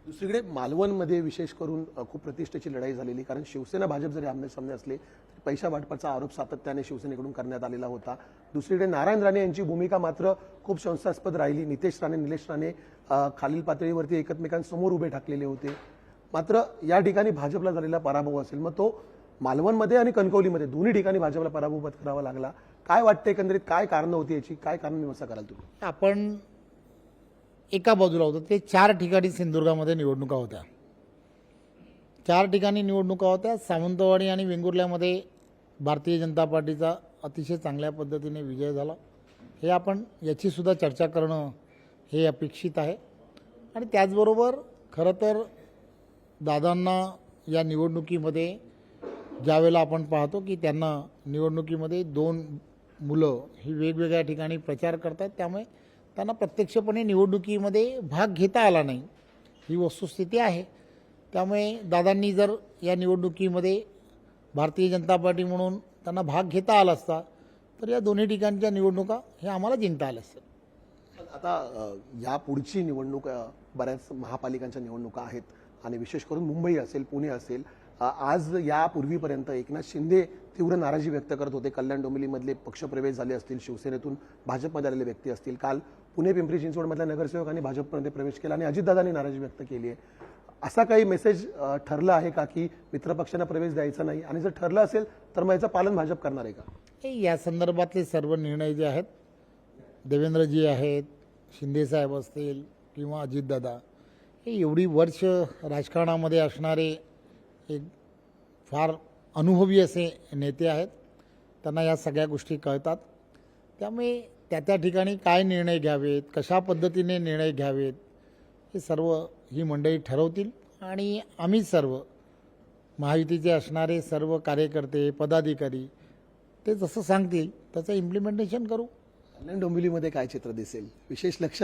दुसरीकडे मालवणमध्ये विशेष करून खूप प्रतिष्ठेची लढाई झालेली, कारण शिवसेना भाजप जरी आमने सामने असले तरी पैसा वाटपाचा आरोप सातत्याने शिवसेनेकडून करण्यात आलेला होता. दुसरीकडे नारायण राणे यांची भूमिका मात्र खूप संशयास्पद राहिली. नितेश राणे निलेश राणे खालील पातळीवरती एकमेकांसमोर उभे ठाकलेले होते. मात्र या ठिकाणी भाजपला झालेला पराभव असेल, मग तो मालवणमध्ये आणि कणकवलीमध्ये दोन्ही ठिकाणी भाजपला पराभव पत्करावा लागला. काय वाटतं एकंदरीत, काय कारण होती याची, काय कारण मीमांसा कराल तुम्ही? आपण एका बाजूला होतो ते 4 ठिकाणी सिंधुदुर्गामध्ये निवडणुका होत्या. 4 ठिकाणी निवडणुका होत्या. सावंतवाडी आणि वेंगुर्ल्यामध्ये भारतीय जनता पार्टीचा अतिशय चांगल्या पद्धतीने विजय झाला. हे आपण याची सुद्धा चर्चा करणं हे अपेक्षित आहे. आणि त्याचबरोबर खरं तर दादांना या निवडणुकीमध्ये ज्यावेळेला आपण पाहतो की त्यांना निवडणुकीमध्ये 2 मुलं ही वेगवेगळ्या ठिकाणी प्रचार करतात, त्यामुळे त्यांना प्रत्यक्षपणे निवडणुकीमध्ये भाग घेता आला नाही, ही वस्तुस्थिती आहे. त्यामुळे दादांनी जर या निवडणुकीमध्ये भारतीय जनता पार्टी म्हणून त्यांना भाग घेता आला असता तर या दोन्ही ठिकाणच्या निवडणुका हे आम्हाला जिंकता आल्या असतात. आता या पुढची निवडणूक बऱ्याच महापालिकांच्या निवडणुका आहेत आणि विशेष करून मुंबई असेल, पुणे असेल. आज यापूर्वीपर्यंत एकनाथ शिंदे तीव्र नाराजी व्यक्त करत होते. कल्याण डोंबिवलीमधले पक्षप्रवेश झाले असतील, शिवसेनेतून भाजपमध्ये आलेले व्यक्ती असतील. काल पुणे पिंपरी चिंचवडमधल्या नगरसेवकांनी भाजपमध्ये प्रवेश केला आणि अजितदादांनी नाराजी व्यक्त केली आहे. असा काही मेसेज ठरला आहे का की मित्रपक्षांना प्रवेश द्यायचा नाही, आणि जर ठरलं असेल तर मग याचं पालन भाजप करणार आहे का? या संदर्भातले सर्व निर्णय जे आहेत, देवेंद्रजी आहेत, शिंदेसाहेब असतील किंवा अजितदादा, हे एवढी वर्ष राजकारणामध्ये असणारे एक फार अनुभवी असे नेते आहेत. त्यांना या सगळ्या गोष्टी कळतात. त्यामुळे त्या ठिकाणी काय निर्णय घ्यावेत, कशा पद्धतीने निर्णय घ्यावेत, हे सर्व ही मंडळी ठरवतील. आणि आम्ही सर्व महायुतीचे असणारे सर्व कार्यकर्ते पदाधिकारी ते जसं सांगतील त्याचं इम्प्लिमेंटेशन करू. कल्याण डोंबिवलीमध्ये काय चित्र दिसेल, विशेष लक्ष